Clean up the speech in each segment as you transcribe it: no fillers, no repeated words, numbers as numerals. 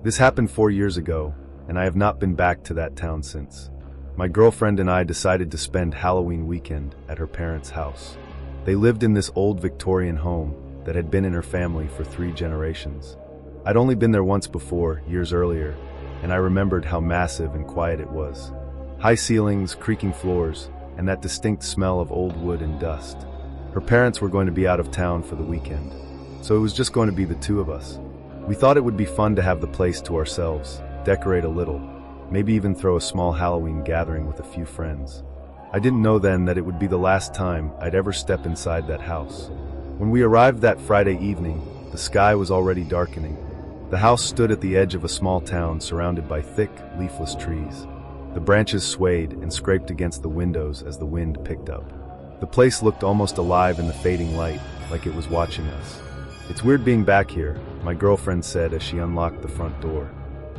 This happened 4 years ago, and I have not been back to that town since. My girlfriend and I decided to spend Halloween weekend at her parents' house. They lived in this old Victorian home that had been in her family for 3 generations. I'd only been there once before, years earlier, and I remembered how massive and quiet it was. High ceilings, creaking floors, and that distinct smell of old wood and dust. Her parents were going to be out of town for the weekend, so it was just going to be the 2 of us. We thought it would be fun to have the place to ourselves, decorate a little, maybe even throw a small Halloween gathering with a few friends. I didn't know then that it would be the last time I'd ever step inside that house. When we arrived that Friday evening, the sky was already darkening. The house stood at the edge of a small town surrounded by thick, leafless trees. The branches swayed and scraped against the windows as the wind picked up. The place looked almost alive in the fading light, like it was watching us. "It's weird being back here," my girlfriend said as she unlocked the front door.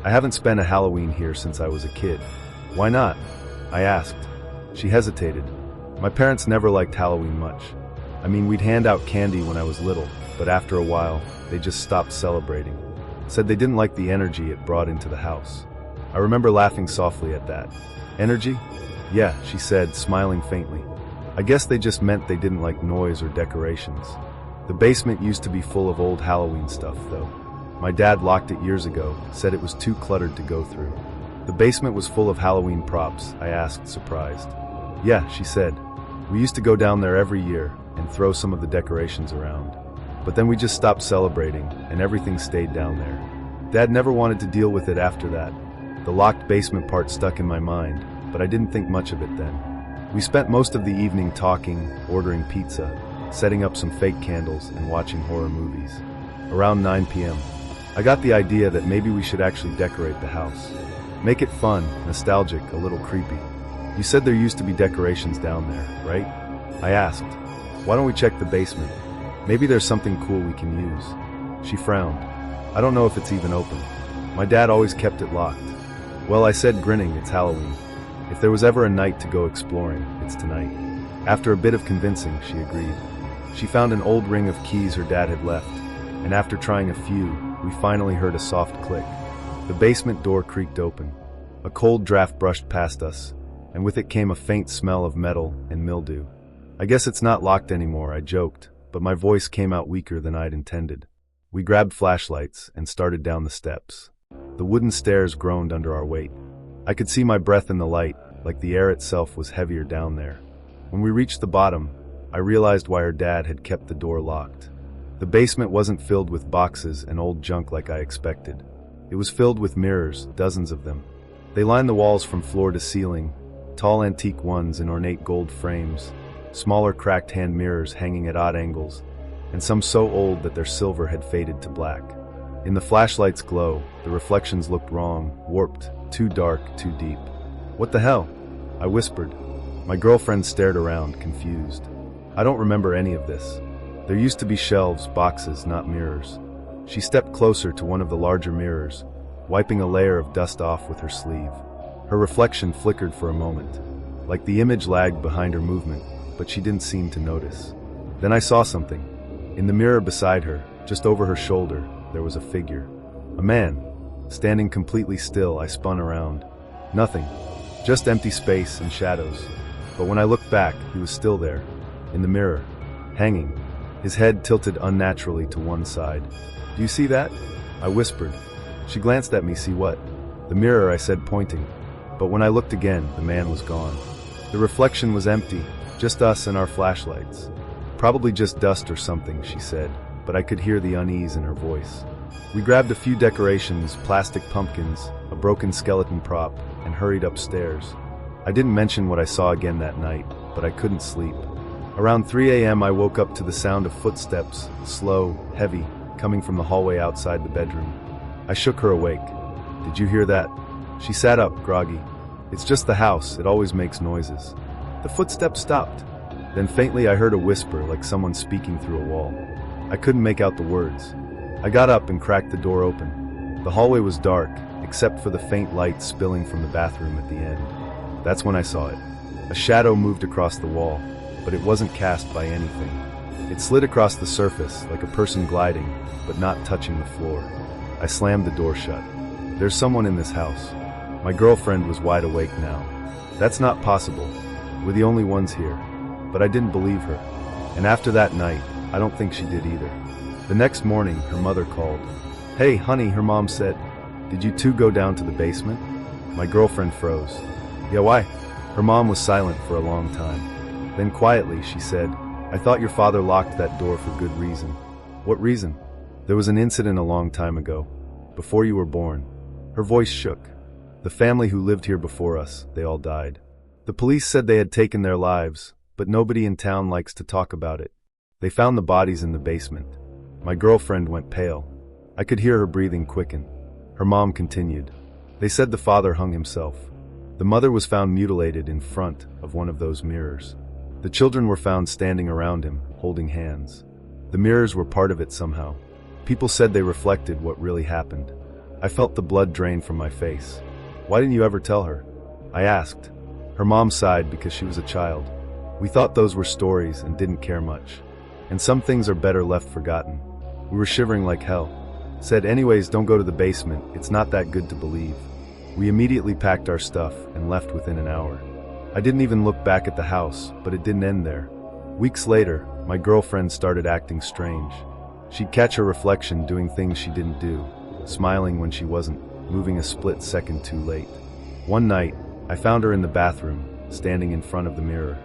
"I haven't spent a Halloween here since I was a kid." "Why not?" I asked. She hesitated. "My parents never liked Halloween much. I mean, we'd hand out candy when I was little, but after a while, they just stopped celebrating. Said they didn't like the energy it brought into the house." I remember laughing softly at that. "Energy?" "Yeah," she said, smiling faintly. "I guess they just meant they didn't like noise or decorations. The basement used to be full of old Halloween stuff, though. My dad locked it years ago, said it was too cluttered to go through." "The basement was full of Halloween props?" I asked, surprised. "Yeah," she said. "We used to go down there every year and throw some of the decorations around. But then we just stopped celebrating, and everything stayed down there. Dad never wanted to deal with it after that. The locked basement part stuck in my mind, but I didn't think much of it then." We spent most of the evening talking, ordering pizza, setting up some fake candles, and watching horror movies. Around 9 p.m., I got the idea that maybe we should actually decorate the house. Make it fun, nostalgic, a little creepy. "You said there used to be decorations down there, right?" I asked. "Why don't we check the basement? Maybe there's something cool we can use." She frowned. "I don't know if it's even open. My dad always kept it locked." "Well," I said, grinning, "it's Halloween. If there was ever a night to go exploring, it's tonight." After a bit of convincing, she agreed. She found an old ring of keys her dad had left, and after trying a few, we finally heard a soft click. The basement door creaked open. A cold draft brushed past us, and with it came a faint smell of metal and mildew. "I guess it's not locked anymore," I joked, but my voice came out weaker than I'd intended. We grabbed flashlights and started down the steps. The wooden stairs groaned under our weight. I could see my breath in the light, like the air itself was heavier down there. When we reached the bottom, I realized why her dad had kept the door locked. The basement wasn't filled with boxes and old junk like I expected. It was filled with mirrors, dozens of them. They lined the walls from floor to ceiling, tall antique ones in ornate gold frames, smaller cracked hand mirrors hanging at odd angles, and some so old that their silver had faded to black. In the flashlight's glow, the reflections looked wrong, warped, too dark, too deep. "What the hell?" I whispered. My girlfriend stared around, confused. "I don't remember any of this. There used to be shelves, boxes, not mirrors." She stepped closer to one of the larger mirrors, wiping a layer of dust off with her sleeve. Her reflection flickered for a moment, like the image lagged behind her movement, but she didn't seem to notice. Then I saw something. In the mirror beside her, just over her shoulder, there was a figure. A man. Standing completely still, I spun around. Nothing. Just empty space and shadows. But when I looked back, he was still there, in the mirror, hanging, his head tilted unnaturally to one side. "Do you see that?" I whispered. She glanced at me. "See what?" "The mirror," I said, pointing. But when I looked again, the man was gone. The reflection was empty, just us and our flashlights. "Probably just dust or something," she said, but I could hear the unease in her voice. We grabbed a few decorations, plastic pumpkins, a broken skeleton prop, and hurried upstairs. I didn't mention what I saw again that night, but I couldn't sleep. Around 3 a.m. I woke up to the sound of footsteps, slow, heavy, coming from the hallway outside the bedroom. I shook her awake. "Did you hear that?" She sat up, groggy. "It's just the house, it always makes noises." The footsteps stopped. Then faintly I heard a whisper, like someone speaking through a wall. I couldn't make out the words. I got up and cracked the door open. The hallway was dark, except for the faint light spilling from the bathroom at the end. That's when I saw it. A shadow moved across the wall, but it wasn't cast by anything. It slid across the surface, like a person gliding, but not touching the floor. I slammed the door shut. There's someone in this house. My girlfriend was wide awake now. That's not possible. We're the only ones here. But I didn't believe her. And after that night, I don't think she did either. The next morning, her mother called. "Hey, honey," her mom said. "Did you two go down to the basement?" My girlfriend froze. "Yeah, why?" Her mom was silent for a long time. Then quietly, she said, "I thought your father locked that door for good reason." "What reason?" "There was an incident a long time ago, before you were born." Her voice shook. "The family who lived here before us, they all died. The police said they had taken their lives, but nobody in town likes to talk about it. They found the bodies in the basement." My girlfriend went pale. I could hear her breathing quicken. Her mom continued. "They said the father hung himself. The mother was found mutilated in front of one of those mirrors. The children were found standing around him, holding hands. The mirrors were part of it somehow. People said they reflected what really happened." I felt the blood drain from my face. "Why didn't you ever tell her?" I asked. Her mom sighed because she was a child. "We thought those were stories and didn't care much. And some things are better left forgotten." We were shivering like hell. Said, "Anyways, don't go to the basement. It's not that good to believe." We immediately packed our stuff and left within an hour. I didn't even look back at the house, but it didn't end there. Weeks later, my girlfriend started acting strange. She'd catch her reflection doing things she didn't do, smiling when she wasn't, moving a split second too late. One night, I found her in the bathroom, standing in front of the mirror.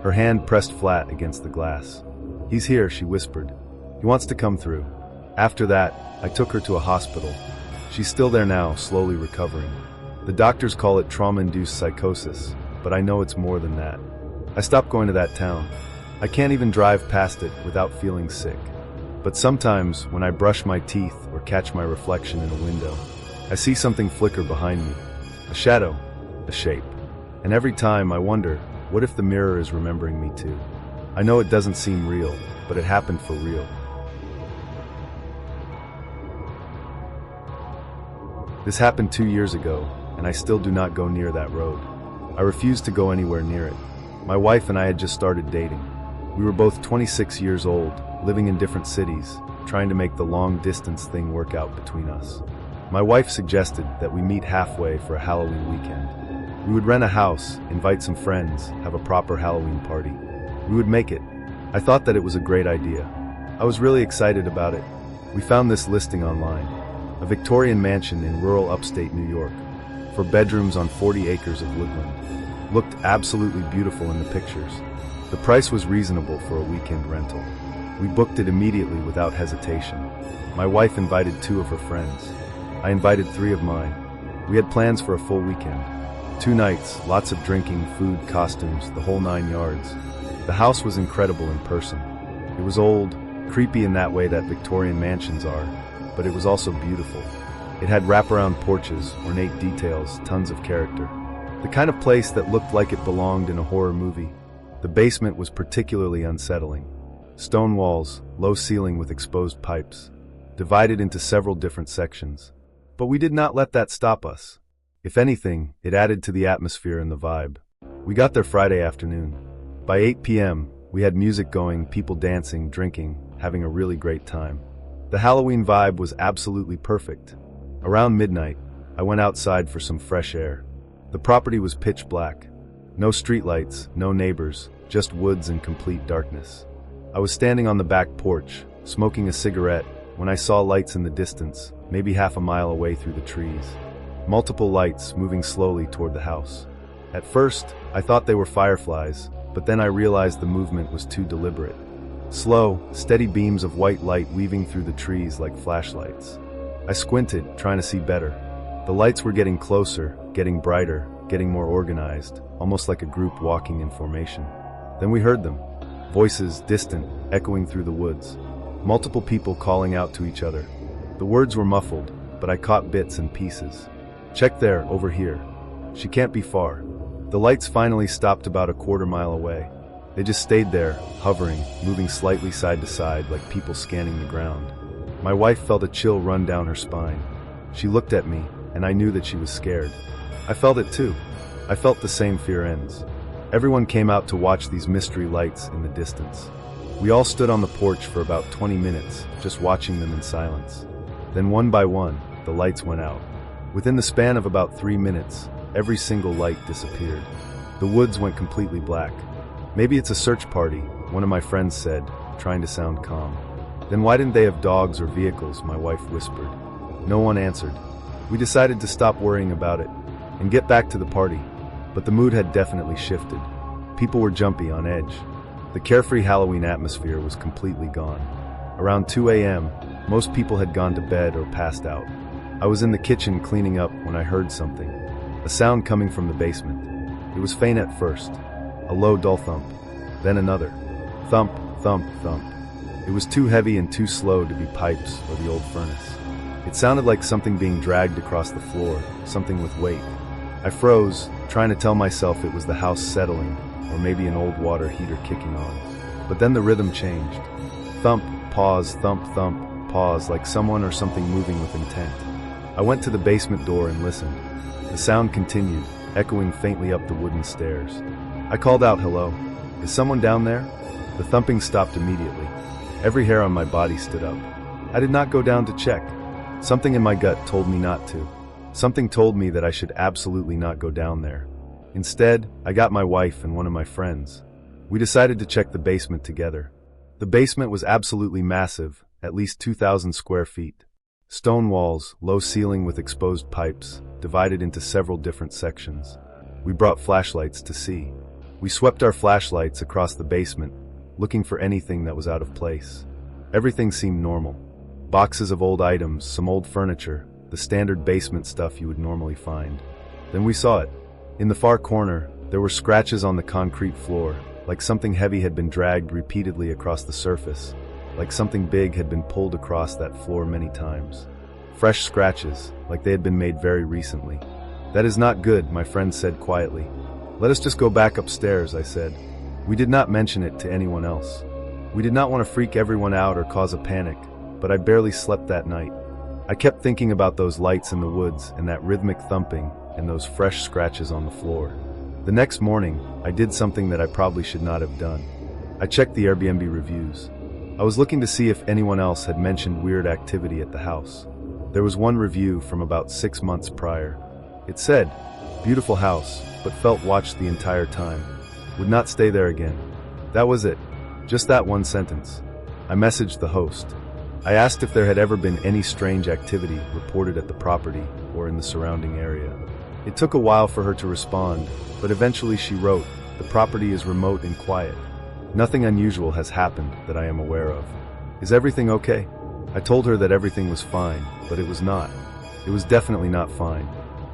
Her hand pressed flat against the glass. "He's here," she whispered. "He wants to come through." After that, I took her to a hospital. She's still there now, slowly recovering. The doctors call it trauma-induced psychosis, but I know it's more than that. I stopped going to that town. I can't even drive past it without feeling sick. But sometimes, when I brush my teeth or catch my reflection in a window, I see something flicker behind me. A shadow, a shape. And every time I wonder, what if the mirror is remembering me too? I know it doesn't seem real, but it happened for real. This happened 2 years ago, and I still do not go near that road. I refuse to go anywhere near it. My wife and I had just started dating. We were both 26 years old, living in different cities, trying to make the long-distance thing work out between us. My wife suggested that we meet halfway for a Halloween weekend. We would rent a house, invite some friends, have a proper Halloween party. We would make it. I thought that it was a great idea. I was really excited about it. We found this listing online. A Victorian mansion in rural upstate New York, for bedrooms on 40 acres of woodland. Looked absolutely beautiful in the pictures. The price was reasonable for a weekend rental. We booked it immediately without hesitation. My wife invited 2 of her friends. I invited 3 of mine. We had plans for a full weekend. 2 nights, lots of drinking, food, costumes, the whole 9 yards. The house was incredible in person. It was old, creepy in that way that Victorian mansions are, but it was also beautiful. It had wraparound porches, ornate details, tons of character. The kind of place that looked like it belonged in a horror movie. The basement was particularly unsettling. Stone walls, low ceiling with exposed pipes, divided into several different sections. But we did not let that stop us. If anything, it added to the atmosphere and the vibe. We got there Friday afternoon. By 8 p.m., we had music going, people dancing, drinking, having a really great time. The Halloween vibe was absolutely perfect. Around midnight, I went outside for some fresh air. The property was pitch black. No streetlights, no neighbors, just woods and complete darkness. I was standing on the back porch, smoking a cigarette, when I saw lights in the distance, maybe half a mile away through the trees. Multiple lights moving slowly toward the house. At first, I thought they were fireflies, but then I realized the movement was too deliberate. Slow, steady beams of white light weaving through the trees like flashlights. I squinted, trying to see better. The lights were getting closer, getting brighter, getting more organized, almost like a group walking in formation. Then we heard them. Voices, distant, echoing through the woods. Multiple people calling out to each other. The words were muffled, but I caught bits and pieces. "Check there, over here. She can't be far." The lights finally stopped about a quarter mile away. They just stayed there, hovering, moving slightly side to side like people scanning the ground. My wife felt a chill run down her spine. She looked at me, and I knew that she was scared. I felt it too. I felt the same fear ends. Everyone came out to watch these mystery lights in the distance. We all stood on the porch for about 20 minutes, just watching them in silence. Then one by one, the lights went out. Within the span of about 3 minutes, every single light disappeared. The woods went completely black. Maybe it's a search party, one of my friends said, trying to sound calm. Then why didn't they have dogs or vehicles, my wife whispered. No one answered. We decided to stop worrying about it and get back to the party, but the mood had definitely shifted. People were jumpy, on edge. The carefree Halloween atmosphere was completely gone. Around 2 a.m., most people had gone to bed or passed out. I was in the kitchen cleaning up when I heard something, a sound coming from the basement. It was faint at first, a low, dull thump, then another. Thump, thump, thump. It was too heavy and too slow to be pipes or the old furnace. It sounded like something being dragged across the floor, something with weight. I froze, trying to tell myself it was the house settling, or maybe an old water heater kicking on. But then the rhythm changed. Thump, pause, thump, thump, pause, like someone or something moving with intent. I went to the basement door and listened. The sound continued, echoing faintly up the wooden stairs. I called out, "Hello? Is someone down there?" The thumping stopped immediately. Every hair on my body stood up. I did not go down to check. Something in my gut told me not to. Something told me that I should absolutely not go down there. Instead, I got my wife and one of my friends. We decided to check the basement together. The basement was absolutely massive, at least 2,000 square feet. Stone walls, low ceiling with exposed pipes, divided into several different sections. We brought flashlights to see. We swept our flashlights across the basement, looking for anything that was out of place. Everything seemed normal. Boxes of old items, some old furniture, the standard basement stuff you would normally find. Then we saw it. In the far corner, there were scratches on the concrete floor, like something heavy had been dragged repeatedly across the surface, like something big had been pulled across that floor many times. Fresh scratches, like they had been made very recently. "That is not good," my friend said quietly. "Let us just go back upstairs," I said. We did not mention it to anyone else. We did not want to freak everyone out or cause a panic, but I barely slept that night. I kept thinking about those lights in the woods and that rhythmic thumping and those fresh scratches on the floor. The next morning, I did something that I probably should not have done. I checked the Airbnb reviews. I was looking to see if anyone else had mentioned weird activity at the house. There was one review from about 6 months prior. It said, "Beautiful house, but felt watched the entire time. Would not stay there again." That was it. Just that one sentence. I messaged the host. I asked if there had ever been any strange activity reported at the property or in the surrounding area. It took a while for her to respond, but eventually she wrote, "The property is remote and quiet. Nothing unusual has happened that I am aware of. Is everything okay?" I told her that everything was fine, but it was not. It was definitely not fine.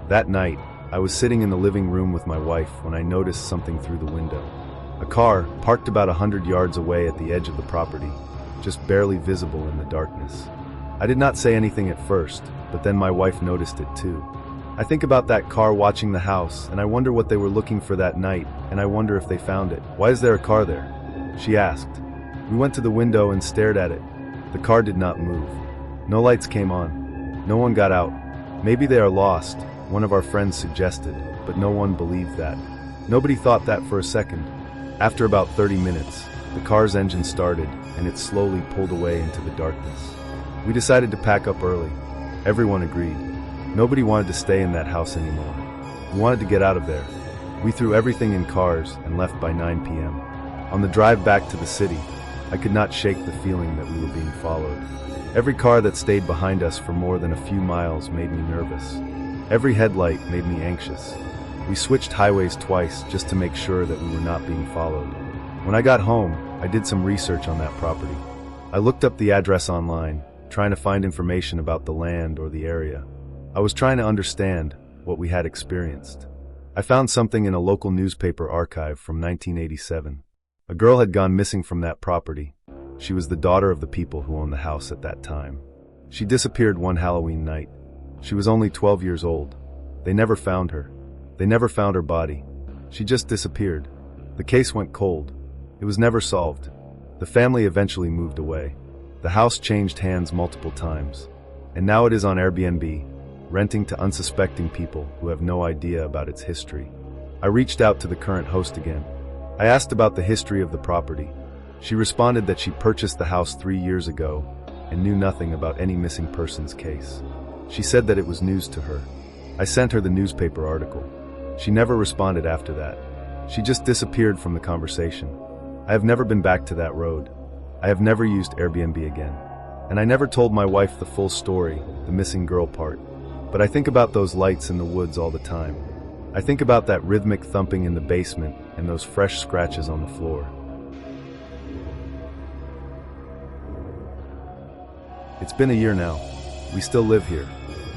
That night, I was sitting in the living room with my wife when I noticed something through the window. A car, parked about 100 yards away at the edge of the property, just barely visible in the darkness. I did not say anything at first, but then my wife noticed it too. I think about that car watching the house, and I wonder what they were looking for that night, and I wonder if they found it. "Why is there a car there?" she asked. We went to the window and stared at it. The car did not move. No lights came on. No one got out. "Maybe they are lost," one of our friends suggested, but no one believed that. Nobody thought that for a second. After about 30 minutes, the car's engine started, and it slowly pulled away into the darkness. We decided to pack up early. Everyone agreed. Nobody wanted to stay in that house anymore. We wanted to get out of there. We threw everything in cars and left by 9 p.m. On the drive back to the city, I could not shake the feeling that we were being followed. Every car that stayed behind us for more than a few miles made me nervous. Every headlight made me anxious. We switched highways twice just to make sure that we were not being followed. When I got home, I did some research on that property. I looked up the address online, trying to find information about the land or the area. I was trying to understand what we had experienced. I found something in a local newspaper archive from 1987. A girl had gone missing from that property. She was the daughter of the people who owned the house at that time. She disappeared one Halloween night. She was only 12 years old. They never found her. They never found her body. She just disappeared. The case went cold. It was never solved. The family eventually moved away. The house changed hands multiple times. And now it is on Airbnb, renting to unsuspecting people who have no idea about its history. I reached out to the current host again. I asked about the history of the property. She responded that she purchased the house 3 years ago and knew nothing about any missing persons case. She said that it was news to her. I sent her the newspaper article. She never responded after that. She just disappeared from the conversation. I have never been back to that road. I have never used Airbnb again. And I never told my wife the full story, the missing girl part. But I think about those lights in the woods all the time. I think about that rhythmic thumping in the basement and those fresh scratches on the floor. It's been a year now. We still live here.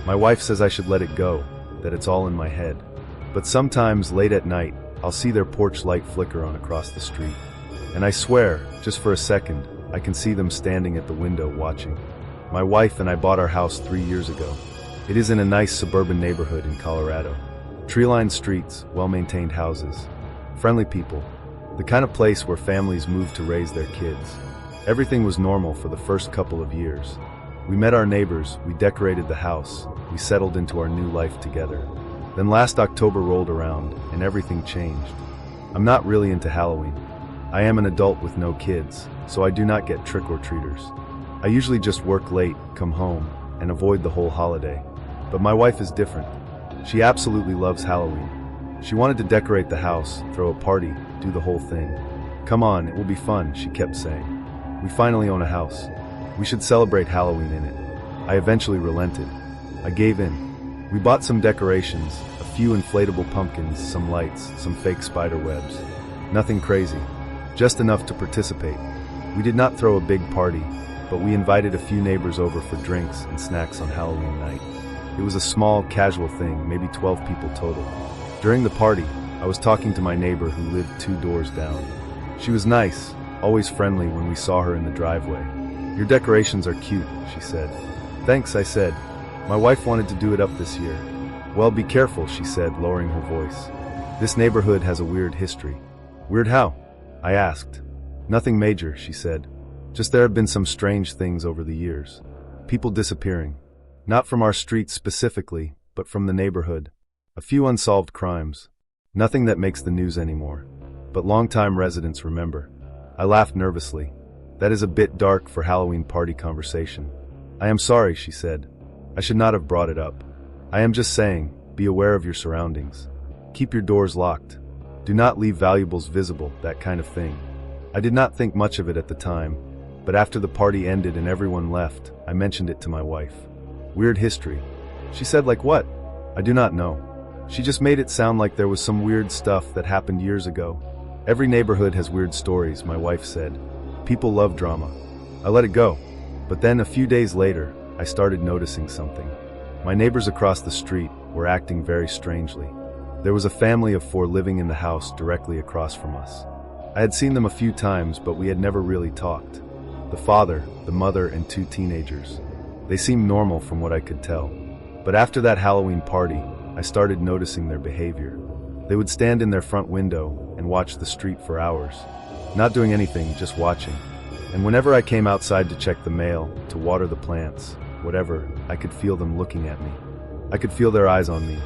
My wife says I should let it go, that it's all in my head. But sometimes, late at night, I'll see their porch light flicker on across the street. And I swear, just for a second, I can see them standing at the window watching. My wife and I bought our house 3 years ago. It is in a nice suburban neighborhood in Colorado. Tree-lined streets, well-maintained houses, friendly people, the kind of place where families move to raise their kids. Everything was normal for the first couple of years. We met our neighbors, we decorated the house, we settled into our new life together. Then last October rolled around, and everything changed. I'm not really into Halloween. I am an adult with no kids, so I do not get trick-or-treaters. I usually just work late, come home, and avoid the whole holiday. But my wife is different. She absolutely loves Halloween. She wanted to decorate the house, throw a party, do the whole thing. Come on, it will be fun, she kept saying. We finally own a house. We should celebrate Halloween in it. I eventually relented. I gave in. We bought some decorations, a few inflatable pumpkins, some lights, some fake spider webs. Nothing crazy, just enough to participate. We did not throw a big party, but we invited a few neighbors over for drinks and snacks on Halloween night. It was a small, casual thing, maybe 12 people total. During the party, I was talking to my neighbor who lived 2 doors down. She was nice, always friendly when we saw her in the driveway. "Your decorations are cute," she said. "Thanks," I said. "My wife wanted to do it up this year." "Well, be careful," she said, lowering her voice. "This neighborhood has a weird history." "Weird how?" I asked. "Nothing major," she said. "Just there have been some strange things over the years. People disappearing. Not from our street specifically, but from the neighborhood. A few unsolved crimes. Nothing that makes the news anymore. But longtime residents remember." I laughed nervously. "That is a bit dark for Halloween party conversation." "I am sorry," she said. "I should not have brought it up. I am just saying, be aware of your surroundings. Keep your doors locked. Do not leave valuables visible, that kind of thing." I did not think much of it at the time, but after the party ended and everyone left, I mentioned it to my wife. "Weird history." She said, "Like what?" "I do not know. She just made it sound like there was some weird stuff that happened years ago." "Every neighborhood has weird stories," my wife said. "People love drama." I let it go. But then a few days later, I started noticing something. My neighbors across the street were acting very strangely. There was a family of 4 living in the house directly across from us. I had seen them a few times, but we had never really talked. The father, the mother, and 2 teenagers. They seemed normal from what I could tell. But after that Halloween party, I started noticing their behavior. They would stand in their front window and watch the street for hours. Not doing anything, just watching. And whenever I came outside to check the mail, to water the plants, whatever, I could feel them looking at me. I could feel their eyes on me.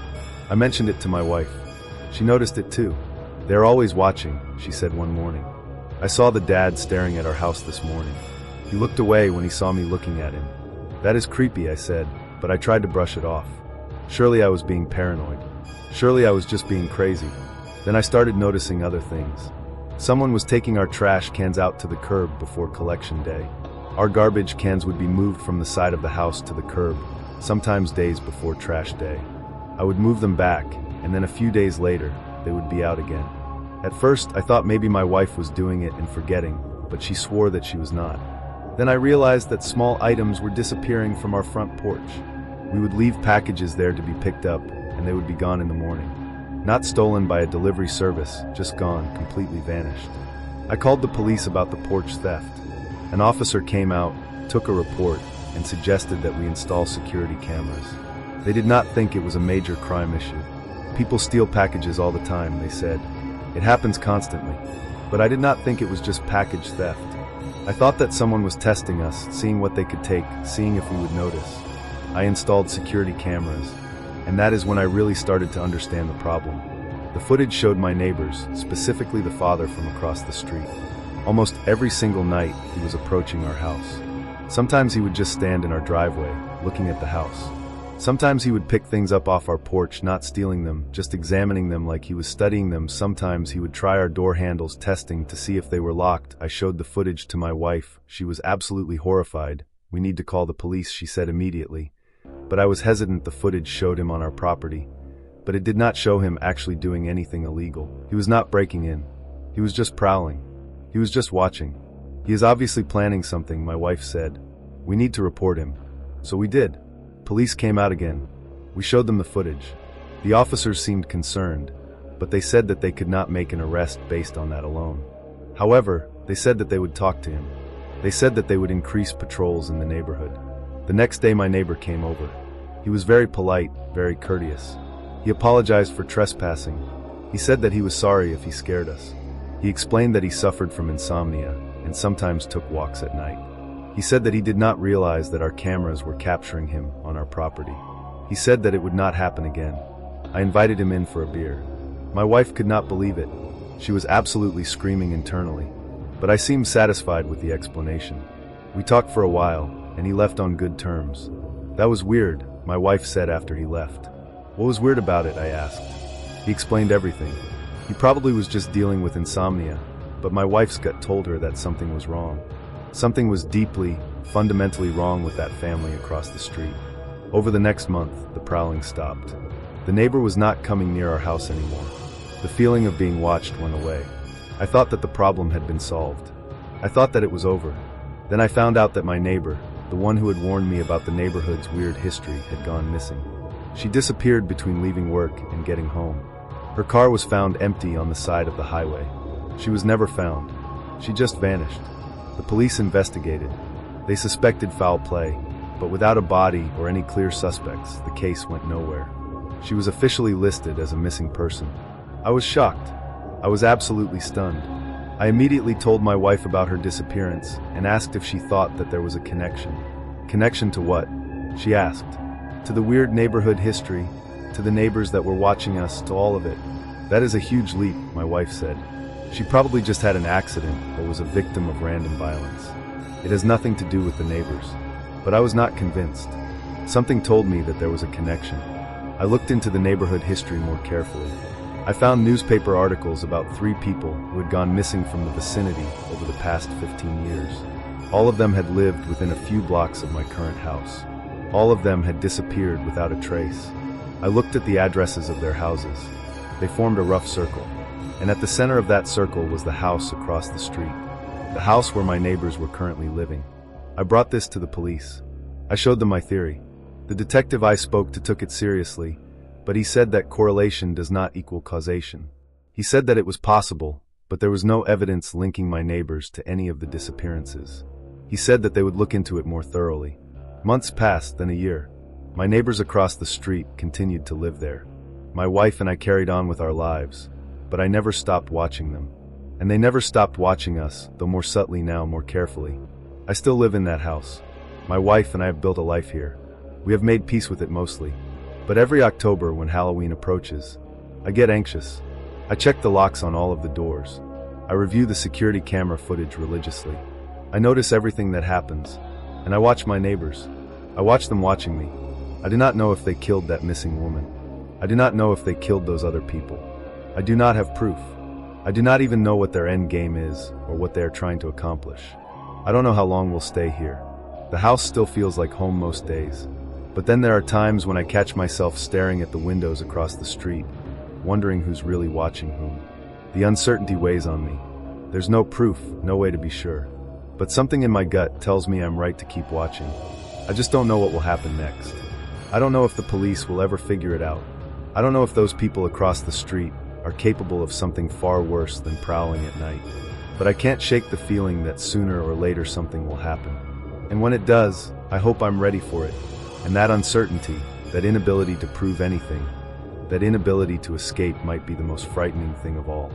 I mentioned it to my wife. She noticed it too. "They're always watching," she said one morning. "I saw the dad staring at our house this morning. He looked away when he saw me looking at him." "That is creepy," I said, but I tried to brush it off. Surely I was being paranoid. Surely I was just being crazy. Then I started noticing other things. Someone was taking our trash cans out to the curb before collection day. Our garbage cans would be moved from the side of the house to the curb, sometimes days before trash day. I would move them back, and then a few days later, they would be out again. At first, I thought maybe my wife was doing it and forgetting, but she swore that she was not. Then I realized that small items were disappearing from our front porch. We would leave packages there to be picked up, and they would be gone in the morning. Not stolen by a delivery service, just gone, completely vanished. I called the police about the porch theft. An officer came out, took a report, and suggested that we install security cameras. They did not think it was a major crime issue. "People steal packages all the time," they said. "It happens constantly." But I did not think it was just package theft. I thought that someone was testing us, seeing what they could take, seeing if we would notice. I installed security cameras, and that is when I really started to understand the problem. The footage showed my neighbors, specifically the father from across the street. Almost every single night, he was approaching our house. Sometimes he would just stand in our driveway, looking at the house. Sometimes he would pick things up off our porch, not stealing them, just examining them like he was studying them. Sometimes he would try our door handles, testing to see if they were locked. I showed the footage to my wife. She was absolutely horrified. "We need to call the police," she said immediately. But I was hesitant. The footage showed him on our property, but it did not show him actually doing anything illegal. He was not breaking in. He was just prowling. He was just watching. "He is obviously planning something," my wife said. "We need to report him." So we did. Police came out again. We showed them the footage. The officers seemed concerned, but they said that they could not make an arrest based on that alone. However, they said that they would talk to him. They said that they would increase patrols in the neighborhood. The next day my neighbor came over. He was very polite, very courteous. He apologized for trespassing. He said that he was sorry if he scared us. He explained that he suffered from insomnia and sometimes took walks at night. He said that he did not realize that our cameras were capturing him on our property. He said that it would not happen again. I invited him in for a beer. My wife could not believe it. She was absolutely screaming internally, but I seemed satisfied with the explanation. We talked for a while, and he left on good terms. "That was weird," my wife said after he left. "What was weird about it?" I asked. He explained everything. He probably was just dealing with insomnia, but my wife's gut told her that something was wrong. Something was deeply, fundamentally wrong with that family across the street. Over the next month, the prowling stopped. The neighbor was not coming near our house anymore. The feeling of being watched went away. I thought that the problem had been solved. I thought that it was over. Then I found out that my neighbor, the one who had warned me about the neighborhood's weird history, had gone missing. She disappeared between leaving work and getting home. Her car was found empty on the side of the highway. She was never found. She just vanished. The police investigated. They suspected foul play, but without a body or any clear suspects, the case went nowhere. She was officially listed as a missing person. I was shocked. I was absolutely stunned. I immediately told my wife about her disappearance and asked if she thought that there was a connection. "Connection to what?" she asked. "To the weird neighborhood history, to the neighbors that were watching us, to all of it." "That is a huge leap," my wife said. "She probably just had an accident or was a victim of random violence. It has nothing to do with the neighbors." But I was not convinced. Something told me that there was a connection. I looked into the neighborhood history more carefully. I found newspaper articles about 3 people who had gone missing from the vicinity over the past 15 years. All of them had lived within a few blocks of my current house. All of them had disappeared without a trace. I looked at the addresses of their houses. They formed a rough circle. And at the center of that circle was the house across the street. The house where my neighbors were currently living. I brought this to the police. I showed them my theory. The detective I spoke to took it seriously, but he said that correlation does not equal causation. He said that it was possible, but there was no evidence linking my neighbors to any of the disappearances. He said that they would look into it more thoroughly. Months passed, then a year. My neighbors across the street continued to live there. My wife and I carried on with our lives, but I never stopped watching them. And they never stopped watching us, though more subtly now, more carefully. I still live in that house. My wife and I have built a life here. We have made peace with it mostly. But every October when Halloween approaches, I get anxious. I check the locks on all of the doors. I review the security camera footage religiously. I notice everything that happens, and I watch my neighbors. I watch them watching me. I do not know if they killed that missing woman. I do not know if they killed those other people. I do not have proof. I do not even know what their end game is or what they are trying to accomplish. I don't know how long we'll stay here. The house still feels like home most days. But then there are times when I catch myself staring at the windows across the street, wondering who's really watching whom. The uncertainty weighs on me. There's no proof, no way to be sure. But something in my gut tells me I'm right to keep watching. I just don't know what will happen next. I don't know if the police will ever figure it out. I don't know if those people across the street are capable of something far worse than prowling at night. But I can't shake the feeling that sooner or later something will happen. And when it does, I hope I'm ready for it. And that uncertainty, that inability to prove anything, that inability to escape might be the most frightening thing of all.